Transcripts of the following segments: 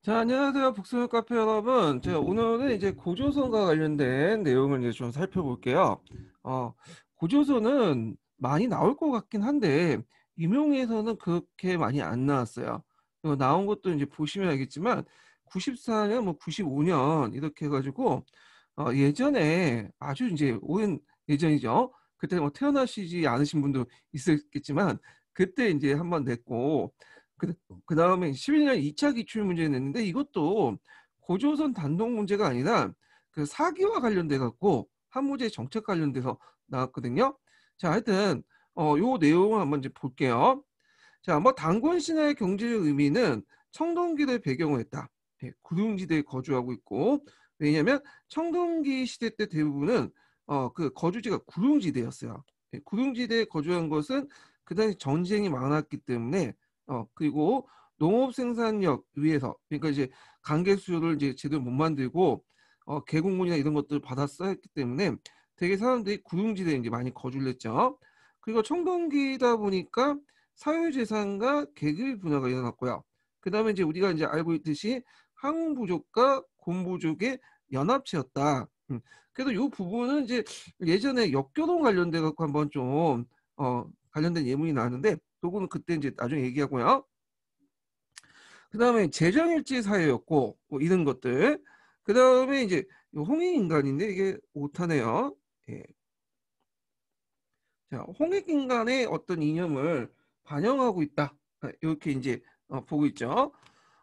자, 안녕하세요. 북스는 카페 여러분. 제가 오늘은 이제 고조선과 관련된 내용을 이제 좀 살펴볼게요. 어, 고조선은 많이 나올 것 같긴 한데, 임용에서는 그렇게 많이 안 나왔어요. 나온 것도 이제 보시면 알겠지만, 94년, 뭐 95년, 이렇게 해가지고, 예전에 아주 이제 오랜 예전이죠. 그때 뭐 태어나시지 않으신 분도 있었겠지만, 그때 이제 한번 냈고, 그 다음에 11년 2차 기출 문제 냈는데 이것도 고조선 단독 문제가 아니라 그 사기와 관련돼 갖고 한무제 정책 관련돼서 나왔거든요. 자, 하여튼 요 내용을 한번 이제 볼게요. 자, 뭐 단군 신화의 경제적 의미는 청동기를 배경으로 했다. 예, 구릉지대에 거주하고 있고 왜냐면 청동기 시대 때 대부분은 그 거주지가 구릉지대였어요. 예, 구릉지대에 거주한 것은 그 당시 전쟁이 많았기 때문에 그리고 농업 생산력 위에서 그러니까 이제 관계 수요를 이제 제대로 못 만들고 계곡물이나 이런 것들을 받았어야 했기 때문에 되게 사람들이 구릉지대에 이제 많이 거주를 했죠. 그리고 청동기다 보니까 사유재산과 계급 분화가 일어났고요. 그 다음에 이제 우리가 이제 알고 있듯이 항부족과 곤부족의 연합체였다. 그래도 이 부분은 이제 예전에 역교동 관련돼 갖고 한번 좀 관련된 예문이 나왔는데 그거는 그때 이제 나중에 얘기하고요. 그 다음에 재정일지 사회였고 뭐 이런 것들. 그 다음에 이제 홍익인간인데 이게 오타네요. 예. 자, 홍익인간의 어떤 이념을 반영하고 있다. 이렇게 이제 보고 있죠.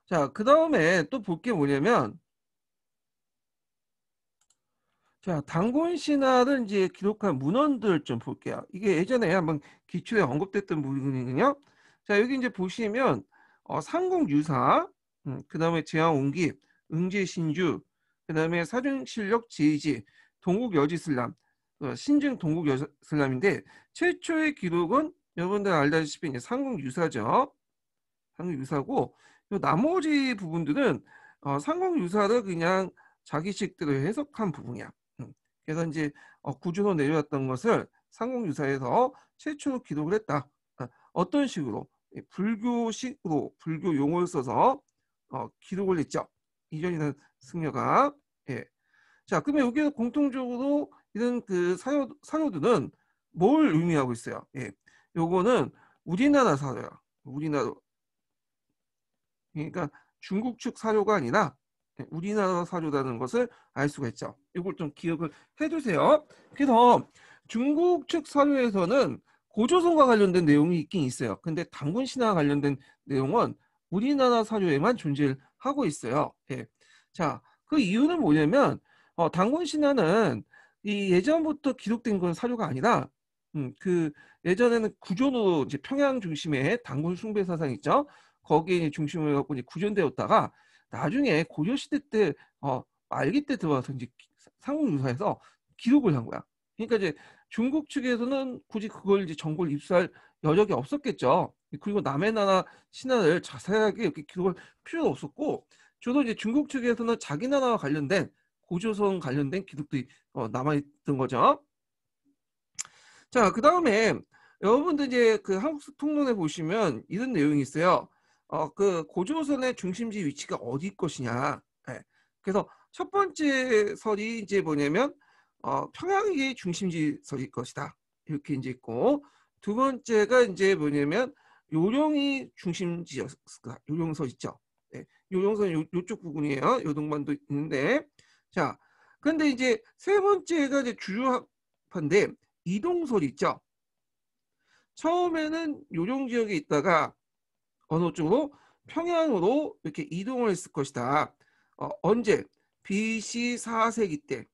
자, 그 다음에 또 볼 게 뭐냐면, 자, 단군 신화를 이제 기록한 문헌들 좀 볼게요. 이게 예전에 한번 기초에 언급됐던 부분이거든요. 자, 여기 이제 보시면 삼국유사, 그 다음에 제왕옹기, 응제신주, 그 다음에 사중실력 제이지, 동국여지슬람, 신증 동국여슬람인데 최초의 기록은 여러분들 알다시피 이제 삼국유사죠. 삼국유사고 요 나머지 부분들은 삼국유사를 그냥 자기식대로 해석한 부분이야. 그래서 이제 구조로 내려왔던 것을 삼국유사에서 최초로 기록을 했다. 어떤 식으로? 불교식으로 불교 용어를 써서 기록을 했죠. 이전이라는 승려가. 예. 자, 그러면 여기에 공통적으로 이런 그 사료들은 뭘 의미하고 있어요? 예. 요거는 우리나라 사료야. 우리나라. 그러니까 중국 측 사료가 아니라 우리나라 사료라는 것을 알 수가 있죠. 이걸 좀 기억을 해두세요. 그래서 중국 측 사료에서는 고조선과 관련된 내용이 있긴 있어요. 근데 단군 신화와 관련된 내용은 우리나라 사료에만 존재하고 있어요. 예. 자, 그 이유는 뭐냐면 단군 신화는 이 예전부터 기록된 건 사료가 아니라 그 예전에는 구조로 이제 평양 중심의 단군 숭배 사상 있죠. 거기에 중심을 갖고 이제 구현되었다가 나중에 고려 시대 때 말기 때 들어와서 이제 삼국유사에서 기록을 한 거야. 그러니까 이제 중국 측에서는 굳이 그걸 이제 정보를 입수할 여력이 없었겠죠. 그리고 남의 나라 신화를 자세하게 이렇게 기록할 필요가 없었고, 주로 이제 중국 측에서는 자기 나라와 관련된 고조선 관련된 기록들이 남아있던 거죠. 자, 그 다음에 여러분들 이제 그 한국사 통론에 보시면 이런 내용이 있어요. 그 고조선의 중심지 위치가 어디 것이냐. 예. 그래서 첫 번째 설이 이제 뭐냐면 평양이 중심지 설일 것이다. 이렇게 이제 있고 두 번째가 이제 뭐냐면 요령이 중심지였을 거다. 요령설 있죠. 예. 요령선 요쪽 부분이에요. 요동반도 있는데 자, 근데 이제 세 번째가 이제 주요한데 이동설 있죠. 처음에는 요령 지역에 있다가 어느 쪽으로 평양으로 이렇게 이동을 했을 것이다. 언제? BC 4세기 때.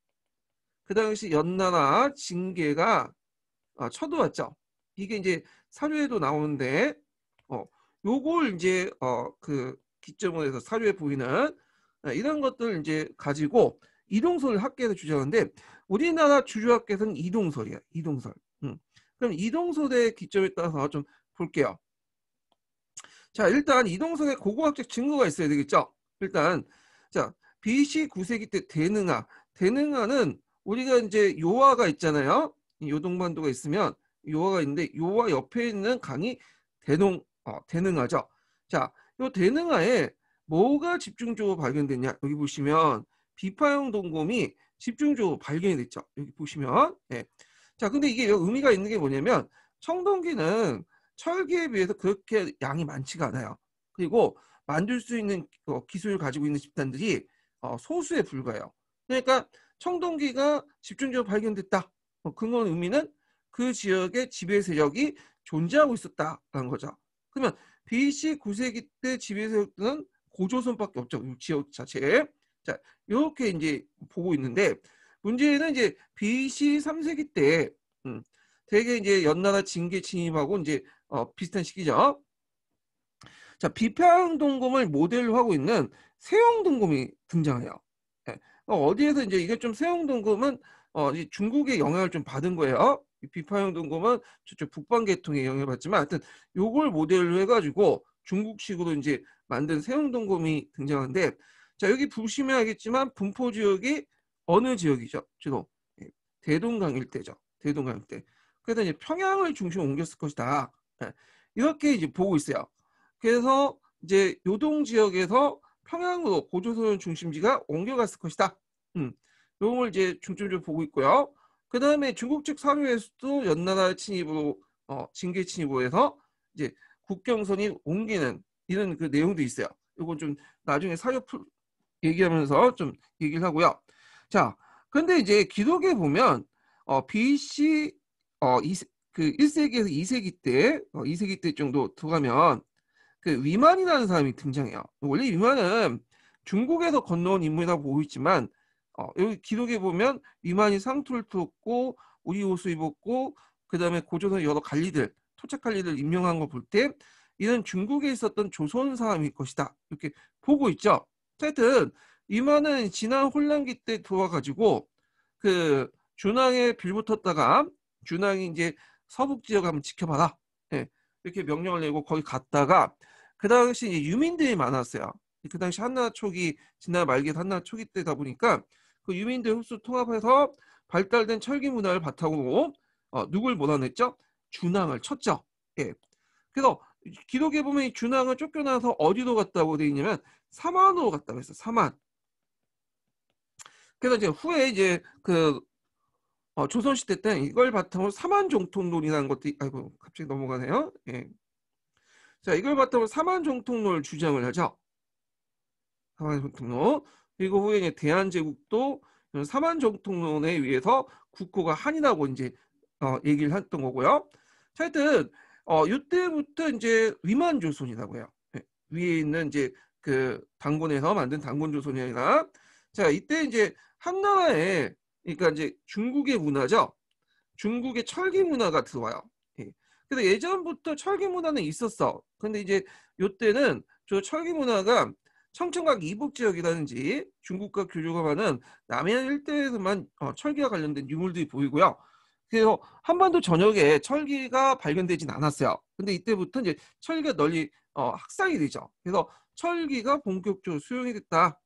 그 당시 연나라 징계가 쳐들어왔죠. 이게 이제 사료에도 나오는데 요걸 이제 그 기점으로 해서 사료에 보이는 이런 것들 이제 가지고 이동설을 학계에서 주장하는데 우리나라 주류학계에서는 이동설이야. 이동설. 그럼 이동설의 기점에 따라서 좀 볼게요. 자, 일단 이동설의 고고학적 증거가 있어야 되겠죠. 일단 자, BC 9세기 때 대능하. 대능하는 우리가 이제 요하가 있잖아요. 요동반도가 있으면 요하가 있는데 요하 옆에 있는 강이 대능하죠. 자, 요 대능하에 뭐가 집중적으로 발견됐냐? 여기 보시면 비파형 동곰이 집중적으로 발견이 됐죠. 여기 보시면. 예. 자, 근데 이게 의미가 있는 게 뭐냐면 청동기는 철기에 비해서 그렇게 양이 많지가 않아요. 그리고 만들 수 있는 기술을 가지고 있는 집단들이 소수에 불과해요. 그러니까 청동기가 집중적으로 발견됐다. 그런 의미는 그 지역에 지배 세력이 존재하고 있었다라는 거죠. 그러면 BC 9세기 때 지배 세력들은 고조선밖에 없죠. 이 지역 자체에. 자, 이렇게 이제 보고 있는데 문제는 이제 BC 3세기 때 되게 이제 연나라 징계 침입하고 이제 비슷한 시기죠. 자, 비평 동곰을 모델로 하고 있는 세용 동곰이 등장해요. 예. 어디에서 이제 이게 좀 세용 동곰은 중국의 영향을 좀 받은 거예요. 비파형 동곰은 저쪽 북방 계통의 영향을 받지만 하여튼 요걸 모델로 해가지고 중국식으로 이제 만든 세용 동곰이 등장하는데 자, 여기 보시면 알겠지만 분포 지역이 어느 지역이죠? 주로 대동강 일대죠. 대동강 일대. 그래서 이제 평양을 중심으로 옮겼을 것이다. 예. 이렇게 이제 보고 있어요. 그래서 이제 요동 지역에서 평양으로 고조선 중심지가 옮겨갔을 것이다. 요걸 이제 중점적으로 보고 있고요. 그 다음에 중국 측 사료에서도 연나라 침입으로 징계 침입으로 해서 이제 국경선이 옮기는 이런 그 내용도 있어요. 요건 좀 나중에 사료 얘기하면서 좀 얘기를 하고요. 자, 근데 이제 기록에 보면 BC 그 1세기에서 2세기 때 2세기 때 정도 들어가면 그 위만이라는 사람이 등장해요. 원래 위만은 중국에서 건너온 인물이라고 보고 있지만 여기 기록에 보면 위만이 상투를 뚫고 우리 옷을 입었고 그 다음에 고조선 여러 관리들 토착 관리들 임명한 거 볼 때 이런 중국에 있었던 조선 사람일 것이다 이렇게 보고 있죠. 하여튼 위만은 지난 혼란기 때 들어와가지고 그 준왕에 빌붙었다가 준왕이 이제 서북 지역 한번 지켜봐라. 예, 이렇게 명령을 내고 거기 갔다가 그 당시 이제 유민들이 많았어요. 그 당시 한나라 초기 지난 말기 한나라 초기 때다 보니까 그 유민들 흡수 통합해서 발달된 철기 문화를 바탕으로 누굴 몰아냈죠? 준왕을 쳤죠. 예. 그래서 기록에 보면 이 준왕을 쫓겨나서 어디로 갔다고 돼 있냐면 삼안으로 갔다고 했어요. 삼안. 그래서 이제 후에 이제 그 조선시대 때 이걸 바탕으로 삼안정통론이라는 것도 아이고 갑자기 넘어가네요. 예. 자, 이걸 바탕으로 삼안정통론을 주장을 하죠. 삼안정통론. 그리고 후에 이제 대한제국도 삼안정통론에 의해서 국호가 한이라고 이제 얘기를 했던 거고요. 자, 하여튼 이때부터 이제 위만조선이라고 해요. 예. 위에 있는 이제 그 단곤에서 만든 단곤조선이 아니라 자, 이때 이제 한나라에 그러니까 이제 중국의 문화죠. 중국의 철기 문화가 들어와요. 예. 그래서 예전부터 철기 문화는 있었어. 근데 이제 요때는 저 철기 문화가 청천각 이북 지역이라든지 중국과 교류가 많은 남해안 일대에서만 철기와 관련된 유물들이 보이고요. 그래서 한반도 전역에 철기가 발견되진 않았어요. 근데 이때부터 이제 철기가 널리 확산이 되죠. 그래서 철기가 본격적으로 수용이 됐다.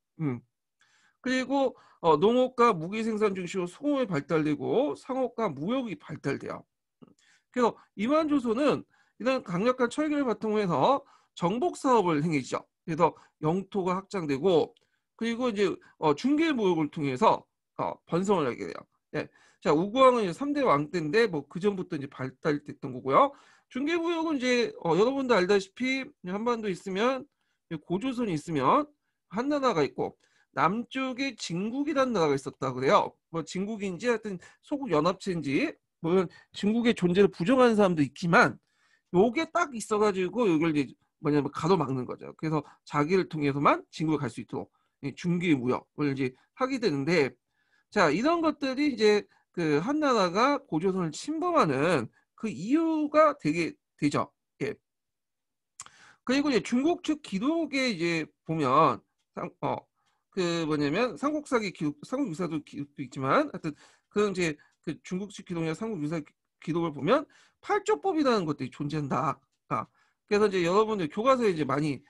그리고 농업과 무기 생산 중심으로 소금이 발달되고 상업과 무역이 발달돼요. 그래서 이만조선은 이런 강력한 철기를 바탕으로 해서 정복 사업을 행했죠. 그래서 영토가 확장되고 그리고 이제 중개 무역을 통해서 번성을 하게 돼요. 예. 자, 우구왕은 3대 왕 때인데 뭐 그 전부터 이제 발달됐던 거고요. 중개 무역은 이제 여러분도 알다시피 한반도 있으면 고조선이 있으면 한나라가 있고 남쪽에 진국이라는 나라가 있었다 그래요. 뭐 진국인지 하여튼 소국 연합체인지 물론 중국의 존재를 부정하는 사람도 있지만 요게 딱 있어가지고 이걸 이제 뭐냐면 가로막는 거죠. 그래서 자기를 통해서만 진국에 갈 수 있도록 중개 무역을 이제 하게 되는데 자 이런 것들이 이제 그 한나라가 고조선을 침범하는 그 이유가 되게 되죠. 예. 그리고 이제 중국 측 기록에 이제 보면 그 뭐냐면 삼국사기 기록, 삼국유사도 기록도 있지만 하여튼 그 이제 그 중국식 기록이나 삼국유사 기록을 보면 팔조법이라는 것들이 존재한다. 그래서 이제 여러분들 교과서에 이제 많이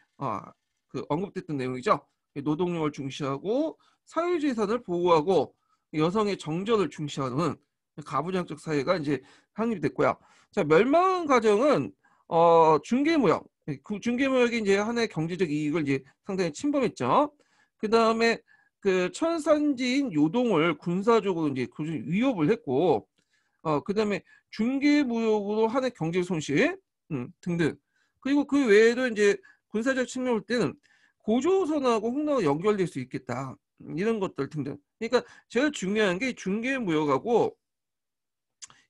그 언급됐던 내용이죠. 노동력을 중시하고 사회재산을 보호하고 여성의 정절을 중시하는 가부장적 사회가 이제 확립됐고요. 자, 멸망 과정은 중개무역 그 중개무역이 이제 하나의 경제적 이익을 이제 상당히 침범했죠. 그 다음에 그 천산지인 요동을 군사적으로 이제 위협을 했고, 그 다음에 중개무역으로 하나의 경제 손실, 등등. 그리고 그 외에도 이제 군사적 측면 볼 때는 고조선하고 홍나가 연결될 수 있겠다. 이런 것들 등등. 그러니까 제일 중요한 게 중개무역하고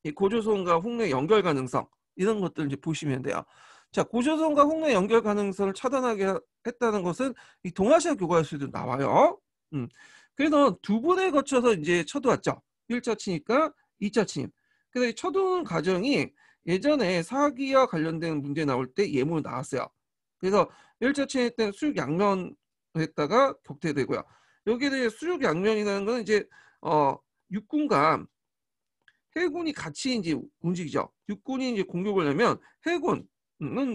이 고조선과 홍내 연결 가능성 이런 것들 이제 보시면 돼요. 자, 고조선과 홍내 연결 가능성을 차단하게 했다는 것은 이 동아시아 교과서에도 나와요. 그래서 두 번에 거쳐서 이제 쳐들어왔죠. 1차 침입과 2차 침입. 그래서 이 쳐들어오는 과정이 예전에 사기와 관련된 문제 나올 때 예문이 나왔어요. 그래서 1차 침입 때는 수륙 양면 했다가 격퇴되고요. 여기에 대해 수륙 양면이라는 건 이제 육군과 해군이 같이 이제 움직이죠. 육군이 이제 공격을 하면 해군은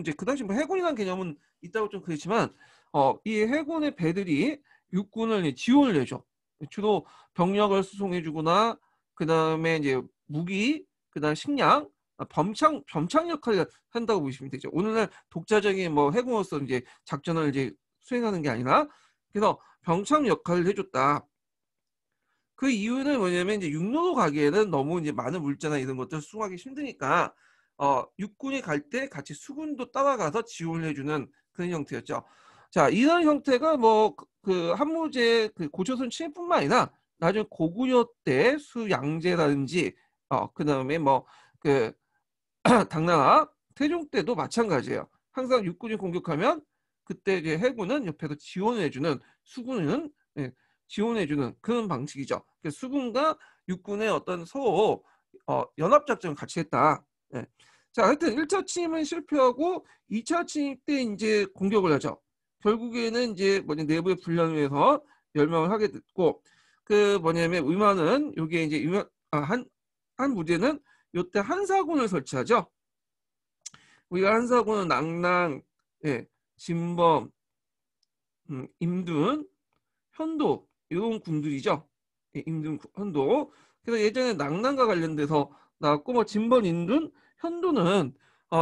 이제 그 당시 뭐 해군이라는 개념은 있다고 좀 그렇지만 이 해군의 배들이 육군을 지원을 해줘. 주로 병력을 수송해주거나 그 다음에 이제 무기, 그 다음 식량, 범창 역할을 한다고 보시면 되죠. 오늘날 독자적인 뭐 해군으로서 이제 작전을 이제 수행하는 게 아니라 그래서 병창 역할을 해줬다. 그 이유는 뭐냐면 이제 육로로 가기에는 너무 이제 많은 물자나 이런 것들 수송하기 힘드니까 육군이 갈 때 같이 수군도 따라가서 지원을 해주는 그런 형태였죠. 자, 이런 형태가 뭐 그 한무제 그 고조선 침입뿐만 아니라 나중에 고구려 때 수양제라든지 그다음에 뭐 그 당나라 태종 때도 마찬가지예요. 항상 육군이 공격하면 그때 이제 해군은 옆에서 지원을 해주는 수군은 지원해주는 그런 방식이죠. 수군과 육군의 어떤 서로 연합작전을 같이 했다. 예. 자, 하여튼 1차 침입은 실패하고 2차 침입 때 이제 공격을 하죠. 결국에는 이제 뭐냐 내부의 분란을 위해서 멸망을 하게 됐고 그 뭐냐면 의만은 요게 이제 한 무대는 요때 한사군을 설치하죠. 우리가 한사군은 낭랑, 예, 진범, 임둔, 현도 이런 군들이죠. 임둔, 현도. 그래서 예전에 낭랑과 관련돼서 나왔고 뭐 진번, 임둔, 현도는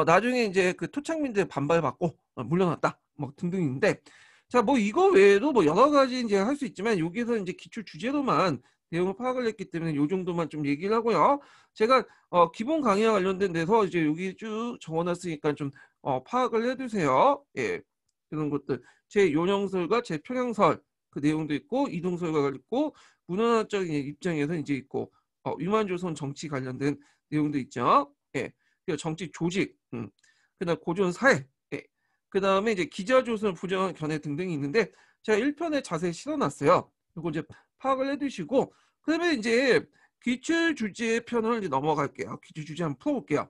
나중에 이제 그 토착민들 반발받고 물러났다. 뭐 등등인데 자, 뭐 이거 외에도 뭐 여러 가지 이제 할 수 있지만 여기서 이제 기출 주제로만 내용을 파악을 했기 때문에 요 정도만 좀 얘기를 하고요. 제가 기본 강의와 관련된 데서 이제 여기 쭉 적어놨으니까 좀 파악을 해두세요. 예, 이런 것들 제 요령설과 제 평형설 그 내용도 있고 이동설과 있고 문화적인 입장에서 이제 있고 위만조선 정치 관련된 내용도 있죠. 예, 그리고 정치 조직, 그다음 고전 사회, 예, 그다음에 이제 기자조선 부정한 견해 등등이 있는데 제가 1편에 자세히 실어놨어요. 이거 이제 파악을 해두시고 그다음에 이제 기출 주제 편을 이제 넘어갈게요. 기출 주제 한번 풀어볼게요.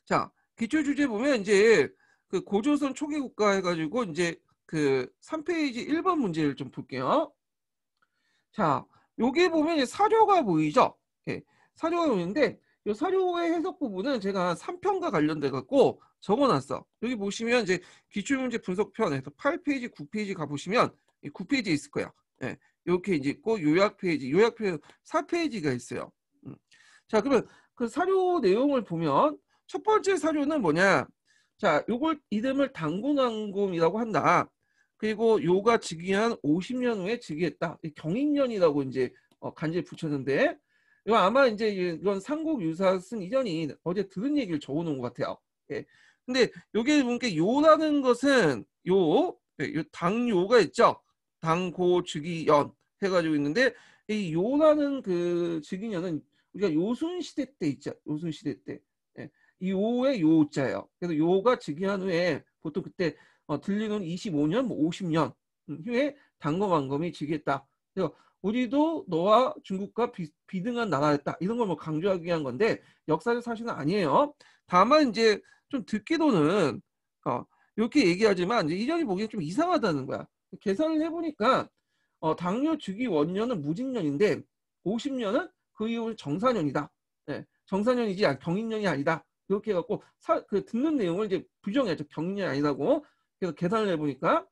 자, 기출 주제 보면 이제 그 고조선 초기 국가 해가지고 이제 그 3페이지 1번 문제를 좀 볼게요. 자, 여기 보면 이제 사료가 보이죠? 예, 사료가 보이는데 이 사료의 해석 부분은 제가 3편과 관련돼 갖고 적어놨어. 여기 보시면 이제 기출문제 분석편에서 8페이지, 9페이지 가보시면 9페이지 있을 거야. 예, 이렇게 이제 있고 요약 페이지 4페이지가 있어요. 자, 그러면 그 사료 내용을 보면 첫 번째 사료는 뭐냐? 자, 요걸 이름을 당군왕금이라고 한다. 그리고 요가 즉위한 50년 후에 즉위했다. 경인년이라고 이제 간지에 붙였는데 이거 아마 이제 이런 삼국 유사 쓴 이전이 어제 들은 얘기를 적어놓은 것 같아요. 예. 근데 요게 보니까 요라는 것은 예, 요 당요가 있죠. 당고 즉위연 해가지고 있는데 이 요라는 그 즉위년은 우리가 요순 시대 때 있죠. 요순 시대 때. 예. 이 요의 요자예요. 그래서 요가 즉위한 후에 보통 그때 들리는 25년, 뭐 50년 후에 당검왕검이 즉위했다. 그래서 우리도 너와 중국과 비등한 나라였다. 이런 걸 뭐 강조하기 위한 건데 역사적 사실은 아니에요. 다만 이제 좀 듣기로는 이렇게 얘기하지만 이제 이전이 보기엔 좀 이상하다는 거야. 계산을 해보니까 당뇨 즉위 원년은 무직년인데 50년은 그 이후 정사년이다. 네, 정사년이지 경인년이 아니다. 이렇게 해갖고 그 듣는 내용을 이제 부정해죠. 경인년이 아니라고. 그래서 계산을 해보니까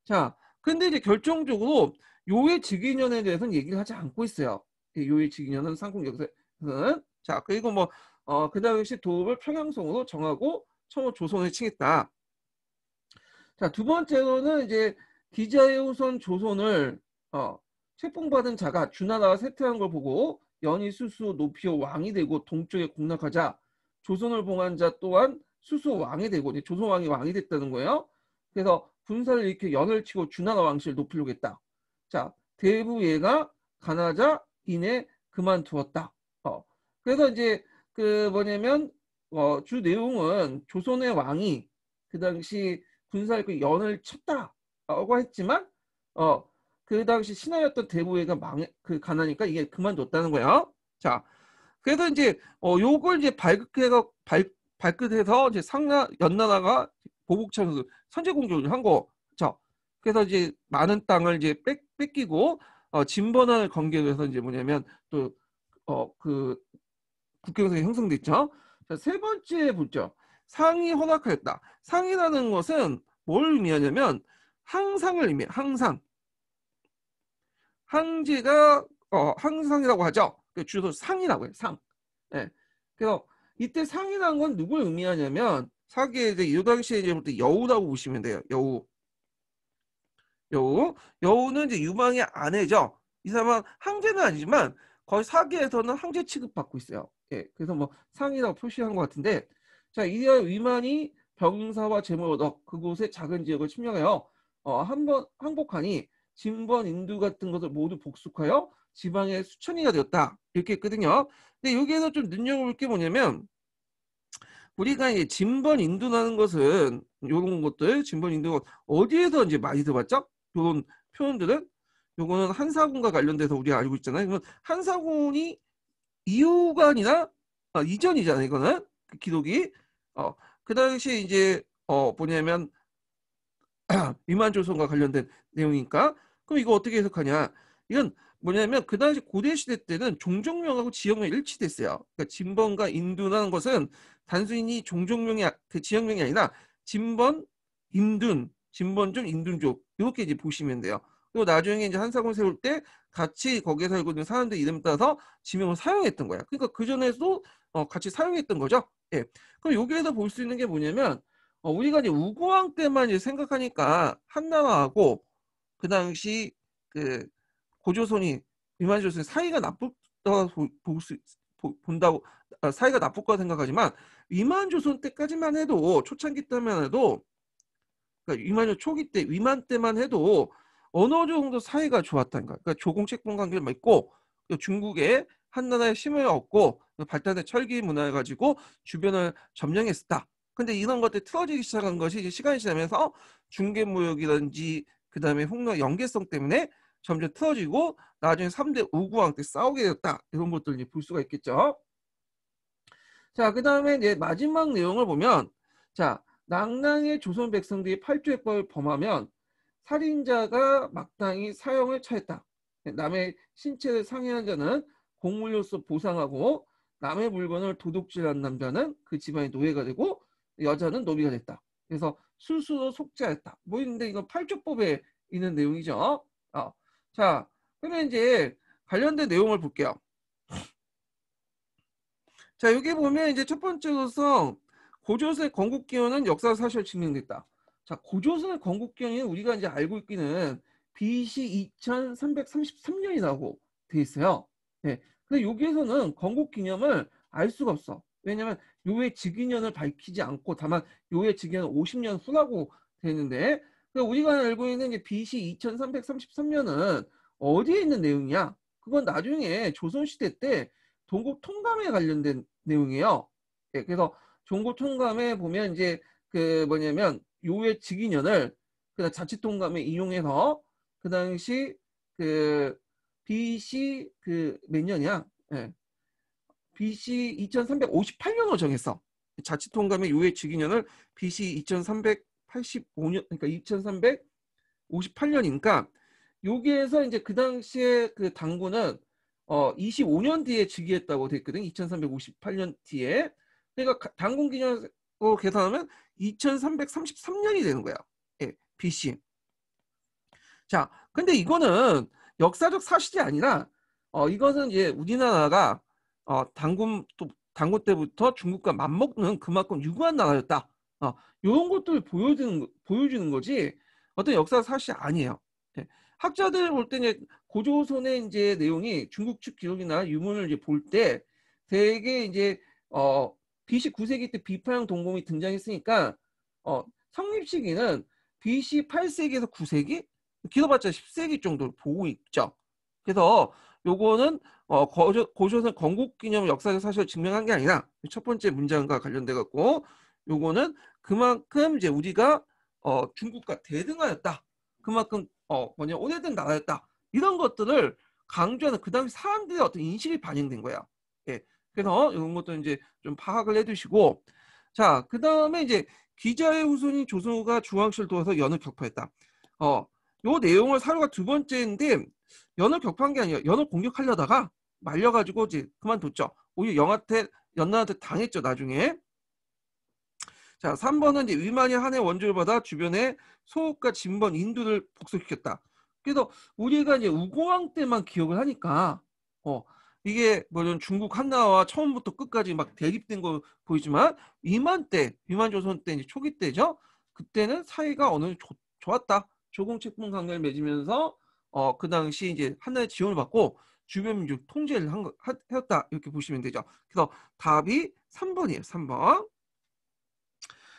자, 근데 이제 결정적으로 요의 즉위년에 대해서는 얘기를 하지 않고 있어요. 요의 즉위년은 삼국 역사에서는 자, 그리고 뭐 그 당시 도읍을 평양성으로 정하고 처음 조선을 칭했다. 자, 두 번째로는 이제 기자의 우선 조선을 책봉받은 자가 주나라와 쇠퇴한 걸 보고 연이 수수 높이어 왕이 되고 동쪽에 공락하자 조선을 봉한 자 또한 수수 왕이 되고 이제 조선 왕이 됐다는 거예요. 그래서 군사를 일으켜 연을 치고 주나라 왕실을 높이려고 했다. 자, 대부예가 가나자 이내 그만두었다. 그래서 이제 그 뭐냐면 주 내용은 조선의 왕이 그 당시 군사를 그 연을 쳤다라고 했지만 그 당시 신하였던 대부회가 그 가나니까 이게 그만뒀다는 거예요. 자, 그래서 이제 요걸 이제 발끝해서 이제 연나라가 보복창 선제 공격을 한 거. 자, 그래서 이제 많은 땅을 이제 뺏기고 진번을 건결해서 이제 뭐냐면 또 그 국경선이 형성됐죠. 자, 세 번째 보죠. 상이 허락하였다. 상이라는 것은 뭘 의미하냐면 항상을 의미해. 항상. 항제가 항상이라고 하죠. 주로 상이라고 해요. 상. 예. 그래서 이때 상이라는 건 누굴 의미하냐면 사기에 이제 이 당시에 이제부터 여우라고 보시면 돼요. 여우는 이제 유망의 아내죠. 이 사람은 항제는 아니지만 거의 사기에서는 항제 취급받고 있어요. 예. 그래서 뭐 상이라고 표시한 것 같은데, 자, 이리하 위만이 병사와 재물을 얻어 그곳의 작은 지역을 침략하여 한번 항복하니 진번 인두 같은 것을 모두 복속하여 지방의 수천이가 되었다. 이렇게 했거든요. 근데 여기에서 좀 눈여겨볼 게 뭐냐면 우리가 이제 진번 인두라는 것은 이런 것들 진번 인두가 어디에서 이제 많이 들어봤죠? 이런 표현들은 요거는 한사군과 관련돼서 우리가 알고 있잖아요. 이건 한사군이 이후가 아니라 이전이잖아요. 이거는 그 기록이 그 당시에 이제 뭐냐면 위만조선과 관련된 내용이니까 그럼 이거 어떻게 해석하냐? 이건 뭐냐면 그 당시 고대 시대 때는 종족명하고 지역명 일치됐어요. 그러니까 진번과 인두라는 것은 단순히 종족명이 그 지역명이 아니라 진번, 임둔, 진번족, 인둔족 이렇게 이제 보시면 돼요. 그리고 나중에 이제 한사군 세울 때 같이 거기에 살고 있는 사람들 이름 따서 지명을 사용했던 거야. 그러니까 그 전에도 같이 사용했던 거죠. 예. 그럼 여기에서 볼 수 있는 게 뭐냐면 우리가 이제 우고왕 때만 이제 생각하니까 한나라하고 그 당시 그 고조선이 위만조선이 사이가 나쁘다고 본다고 사이가 나쁠 거라 생각하지만 위만조선 때까지만 해도 초창기 때만 해도 그러니까 위만조 초기 때 위만 때만 해도 어느 정도 사이가 좋았다는 거야. 그러니까 조공책봉 관계를 맺고 중국에 한나라의 힘을 얻고 발달된 철기 문화를 가지고 주변을 점령했었다. 근데 이런 것들이 틀어지기 시작한 것이 이제 시간이 지나면서 중개무역이라든지 그다음에 홍로 연계성 때문에 점점 틀어지고 나중에 3대 우구왕 때 싸우게 되었다. 이런 것들을 이제 볼 수가 있겠죠. 자, 그다음에 이제 마지막 내용을 보면 자, 낭랑의 조선 백성들이 팔조해법을 범하면 살인자가 마땅히 사형을 처했다. 남의 신체를 상해한 자는 공물로서 보상하고 남의 물건을 도둑질한 남자는 그 집안의 노예가 되고 여자는 노비가 됐다. 그래서 스스로 속죄했다. 뭐 있는데 이건 팔조법에 있는 내용이죠. 자, 그러면 이제 관련된 내용을 볼게요. 자, 여기 보면 이제 첫 번째로서 고조선의 건국기원은 역사 사실 증명됐다. 자, 고조선의 건국기원이 우리가 이제 알고 있기는 BC 2333년이라고 돼 있어요. 네. 근데 여기에서는 건국기념을 알 수가 없어. 왜냐면 요의 즉위년을 밝히지 않고 다만 요의 즉위년 50년 후라고 되는데 우리가 알고 있는 게 BC 2333년은 어디에 있는 내용이냐? 그건 나중에 조선시대 때 동국 통감에 관련된 내용이에요. 예, 그래서 종고 통감에 보면 이제 그 뭐냐면 요의 즉위년을 그 자치 통감에 이용해서 그 당시 그 BC 그 몇 년이야? 예. BC 2358년으로 정했어. 자치 통감의 요의 즉위년을 BC 2385년 그러니까 2358년이니까 여기에서 이제 그 당시에 그 당군은 25년 뒤에 즉위했다고 됐거든. 2358년 뒤에. 그러니까 당군 기념으로 계산하면 2333년이 되는 거야. 예, BC. 자, 근데 이거는 역사적 사실이 아니라 이것은 이제 우리나라가 당군 때부터 중국과 맞먹는 그만큼 유구한 나라였다. 요런 것들을 보여주는 거지 어떤 역사 사실이 아니에요. 예. 학자들 볼 때 이제 고조선의 이제 내용이 중국 측 기록이나 유문을 이제 볼 때 되게 이제 BC 9세기 때 비파형 동공이 등장했으니까 성립 시기는 BC 8세기에서 9세기, 길어봤자 10세기 정도를 보고 있죠. 그래서 요거는 고조선 건국기념 역사적 사실을 증명한 게 아니라 첫 번째 문장과 관련돼 갖고 요거는 그만큼 이제 우리가 중국과 대등하였다. 그만큼 오래된 나라였다. 이런 것들을 강조하는 그 당시 사람들의 어떤 인식이 반영된 거야. 예. 그래서 이런 것도 이제 좀 파악을 해두시고, 자, 그 다음에 이제 기자의 후손인 조선호가 중앙시를 도와서 연을 격파했다. 요 내용을 사료가 두 번째인데 연을 격파한 게 아니라 연을 공격하려다가 말려가지고 이제 그만뒀죠. 오히려 연나한테 당했죠, 나중에. 자, 3번은 이제 위만이 한해 원조를 받아 주변에 소옥과 진번, 인두를 복속시켰다. 그래서 우리가 이제 우공왕 때만 기억을 하니까 이게 뭐 중국 한나라와 처음부터 끝까지 막 대립된 거 보이지만 위만 조선 때 이제 초기 때죠. 그때는 사이가 어느 정도 좋았다. 조공책분 관계를 맺으면서 그 당시 이제 한나라의 지원을 받고 주변 민족 통제를 했다. 이렇게 보시면 되죠. 그래서 답이 3번이에요. 3번.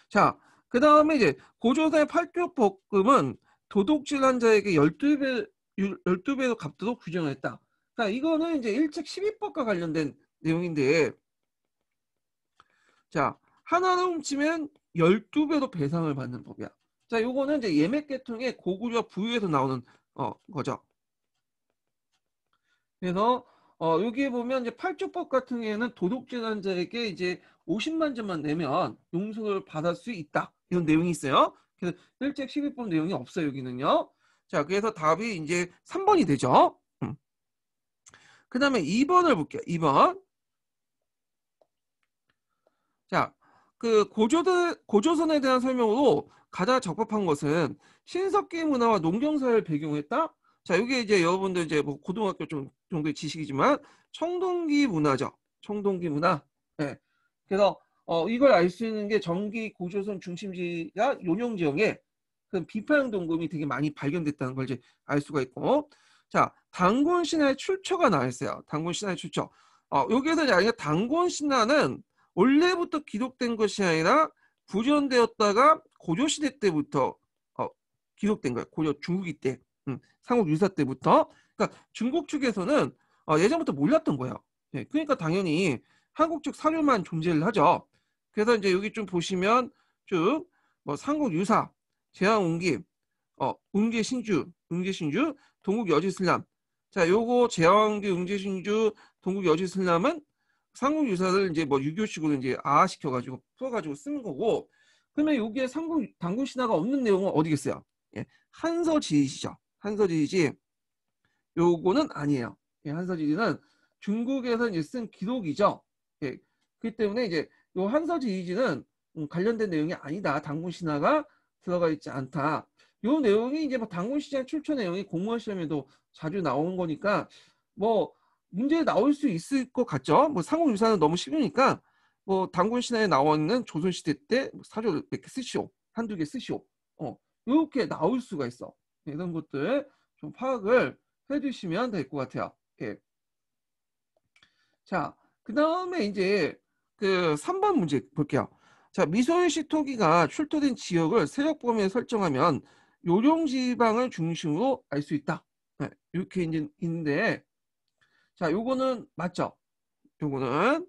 자, 그 다음에 이제 고조선의 팔교법금은 도둑질한 자에게 12배로 갚도록 규정했다. 자, 이거는 이제 일책 12법과 관련된 내용인데, 자, 하나를 훔치면 12배로 배상을 받는 법이야. 자, 요거는 이제 예맥계통의 고구려 부유에서 나오는 거죠. 그래서 여기에 보면 이제 팔조법 같은 경우에는 도둑질한 자에게 이제 50만 전만 내면 용서를 받을 수 있다. 이런 내용이 있어요. 그래서 일책 12법 내용이 없어요, 여기는요. 자, 그래서 답이 이제 3번이 되죠. 그 다음에 2번을 볼게요. 2번. 자, 그 고조선에 대한 설명으로 가장 적합한 것은 신석기 문화와 농경사를 배경으로 했다. 자, 이게 이제 여러분들 이제 뭐 고등학교 정도의 지식이지만 청동기 문화죠. 청동기 문화. 네. 그래서 이걸 알 수 있는 게 전기 고조선 중심지가 용영 지역에 그 비파형 동굴이 되게 많이 발견됐다는 걸 이제 알 수가 있고, 자, 단군 신화의 출처가 나와 있어요. 단군 신화의 출처. 여기에서 이제 단군 신화는 원래부터 기록된 것이 아니라 구전되었다가 고조시대 때부터 기록된 거예요. 고조 중국이 때, 삼국 유사 때부터. 그러니까 중국 측에서는 예전부터 몰랐던 거예요. 예, 그러니까 당연히 한국 측 사료만 존재를 하죠. 그래서 이제 여기 좀 보시면 쭉 뭐 삼국 유사, 제왕웅기, 응제신주, 동국 여지슬람. 자, 요거 제왕웅기, 응제신주, 동국 여지슬람은 삼국 유사를 이제 뭐 유교식으로 이제 아시켜가지고 풀어가지고 쓰는 거고, 그러면 여기에 단군 신화가 없는 내용은 어디겠어요? 예, 한서지시죠. 한서지시. 요거는 아니에요. 예, 한서지시는 중국에서 이제 쓴 기록이죠. 예, 그렇기 때문에 이제 요 한서지시는 관련된 내용이 아니다. 단군 신화가 들어가 있지 않다. 요 내용이 이제 뭐 단군 시장 출처 내용이 공무원 시험에도 자주 나오는 거니까 뭐 문제 나올 수 있을 것 같죠. 뭐 삼국유사는 너무 쉬우니까 뭐 단군 신화에 나와 있는 조선시대 때 사료를 이렇게 쓰시오. 한두 개 쓰시오. 이렇게 나올 수가 있어. 이런 것들 좀 파악을 해주시면 될 것 같아요. 예. 자, 그 다음에 이제 그 3번 문제 볼게요. 자, 미소일시 토기가 출토된 지역을 세력 범위에 설정하면 요령지방을 중심으로 알 수 있다. 네, 이렇게 이제 있는데, 자, 요거는 맞죠? 요거는.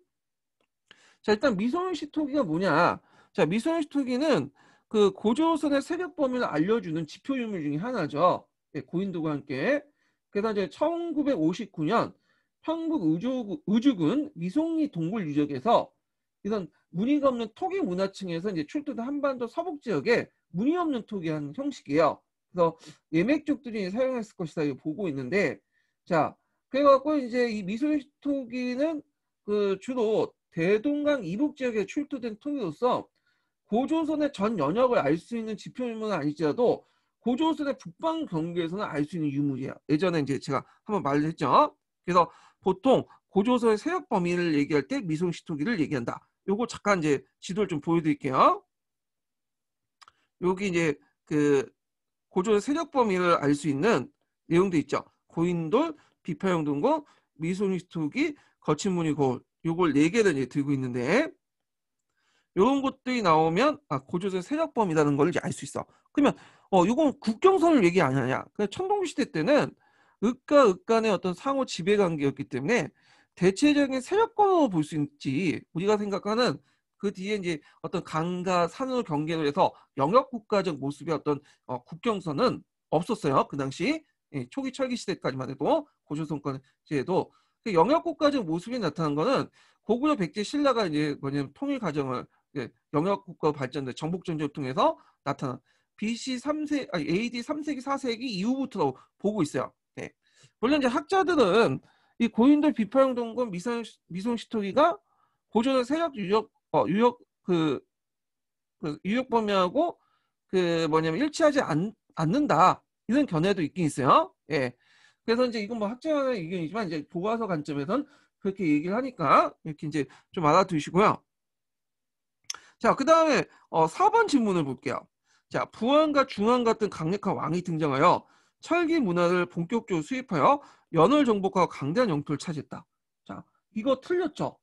자, 일단 미소일시 토기가 뭐냐? 자, 미소일시 토기는 그 고조선의 세력 범위를 알려주는 지표 유물 중에 하나죠. 예, 고인도가 함께. 그래서 이제 1959년 평북 의주군 미송리 동굴 유적에서 이런 무늬가 없는 토기 문화층에서 이제 출토된 한반도 서북 지역에 무늬 없는 토기한 형식이에요. 그래서 예맥족들이 사용했을 것이다 보고 있는데, 자, 그래갖고 이제 이 미소일시 토기는 그 주로 대동강 이북 지역에 출토된 토기로서 고조선의 전 연역을 알 수 있는 지표 유물은 아니지라도 고조선의 북방 경계에서는 알 수 있는 유물이에요. 예전에 이제 제가 한번 말을 했죠. 그래서 보통 고조선의 세력 범위를 얘기할 때 미송시토기를 얘기한다. 요거 잠깐 이제 지도를 좀 보여드릴게요. 여기 이제 그 고조의 세력 범위를 알 수 있는 내용도 있죠. 고인돌, 비파용동공, 미소니스토기, 거친무늬 거울. 요걸 4개를 이제 들고 있는데 이런 것들이 나오면 고조선 세력범이라는 걸 이제 알 수 있어. 그러면 이건 국경선을 얘기 안 하냐? 청동시대 때는 읍과 읍 간의 어떤 상호 지배 관계였기 때문에 대체적인 세력권으로 볼 수 있지. 우리가 생각하는 그 뒤에 이제 어떤 강과 산으로 경계를 해서 영역 국가적 모습의 어떤 국경선은 없었어요. 그 당시 초기 철기 시대까지만 해도 고조선권 시대에도 영역 국가적 모습이 나타난 거는 고구려 백제 신라가 이제 뭐냐면 통일 과정을 영역 국가 발전된 정복 전쟁을 통해서 나타난 BC 3세 AD 3세기 4세기 이후부터 보고 있어요. 네. 물론 이제 학자들은 이 고인돌 비파용 동군 미송시토기가 고조의 세력 유역 유역 범위하고 그 뭐냐면 일치하지 않는다 이런 견해도 있긴 있어요. 예. 그래서 이제 이건 뭐 학자의 의견이지만 이제 교과서 관점에서는 그렇게 얘기를 하니까 이렇게 이제 좀 알아두시고요. 자, 그 다음에 4번 질문을 볼게요. 자, 부안과 중안 같은 강력한 왕이 등장하여 철기 문화를 본격적으로 수입하여 연을 정복하고 강대한 영토를 차지했다. 자, 이거 틀렸죠?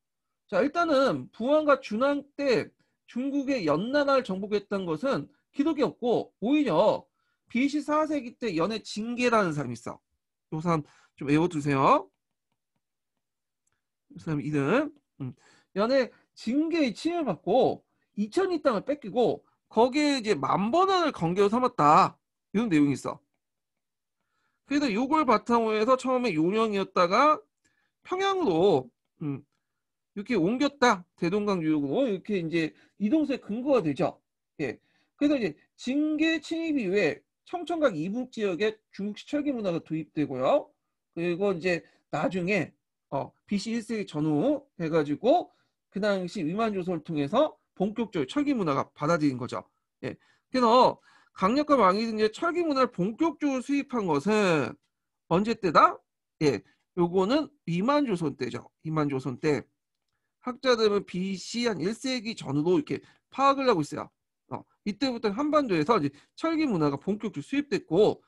자, 일단은 부안과 중안 때 중국의 연나라를 정복했던 것은 기록이 없고 오히려 BC 4세기 때 연의 징계라는 사람이 있어. 이 사람 좀 외워두세요. 이 사람 이름. 연의 징계의 침해를 받고 이천리 땅을 뺏기고 거기에 이제 만번원을 건계로 삼았다. 이런 내용이 있어. 그래서 요걸 바탕으로 해서 처음에 요령이었다가 평양으로 이렇게 옮겼다. 대동강 유역으로 이렇게 이제 이동세의 근거가 되죠. 예. 그래서 이제 징계 침입 이후에 청천각 이북 지역에 중국식 철기 문화가 도입되고요. 그리고 이제 나중에 BC 1세기 전후 해가지고 그 당시 위만조선을 통해서 본격적으로 철기 문화가 받아들인 거죠. 예. 그래서 강력한 왕이 이제 철기 문화를 본격적으로 수입한 것은 언제 때다? 예. 요거는 위만조선 때죠. 위만조선 때. 학자들은 BC 한 1세기 전후로 이렇게 파악을 하고 있어요. 이때부터 한반도에서 이제 철기 문화가 본격적으로 수입됐고,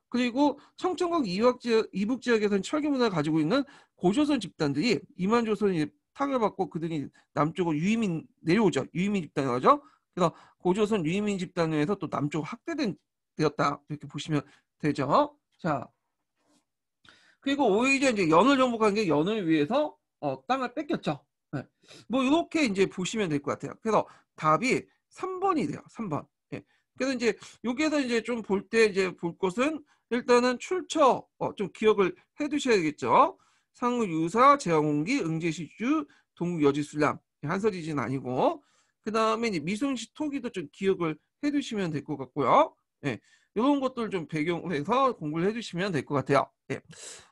그리고 청천각 이북 지역에서는 철기 문화를 가지고 있는 고조선 집단들이 이만조선이 타격받고 그들이 남쪽으로 유이민 내려오죠. 유이민 집단이 나오죠. 그래서 고조선 유이민 집단에 의해서 또 남쪽 되었다 이렇게 보시면 되죠. 자, 그리고 오히려 이제 연을 정복한 게 연을 위해서 땅을 뺏겼죠. 네. 뭐 이렇게 이제 보시면 될 것 같아요. 그래서 답이 3번이 돼요. 3번. 예. 그래서 이제 여기에서 이제 좀 볼 때 이제 볼 것은 일단은 출처 좀 기억을 해두셔야 되겠죠. 상유사, 제왕홍기, 응제시주, 동국여지술람 한서지진 아니고 그 다음에 이제 미순시 토기도 좀 기억을 해두시면 될 것 같고요. 예. 이런 것들 좀 배경을 해서 공부를 해주시면 될 것 같아요. 예.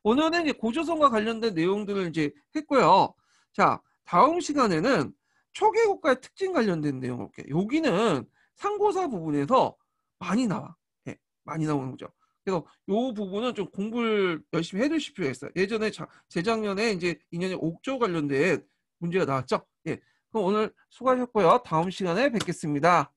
오늘은 이제 고조선과 관련된 내용들을 이제 했고요. 자, 다음 시간에는 초기 국가의 특징 관련된 내용 볼게요. 여기는 상고사 부분에서 많이 나와. 예, 많이 나오는 거죠. 그래서 이 부분은 좀 공부를 열심히 해두실 필요가 있어요. 예전에 재작년에 이제 2년에 옥조 관련된 문제가 나왔죠. 예, 그럼 오늘 수고하셨고요. 다음 시간에 뵙겠습니다.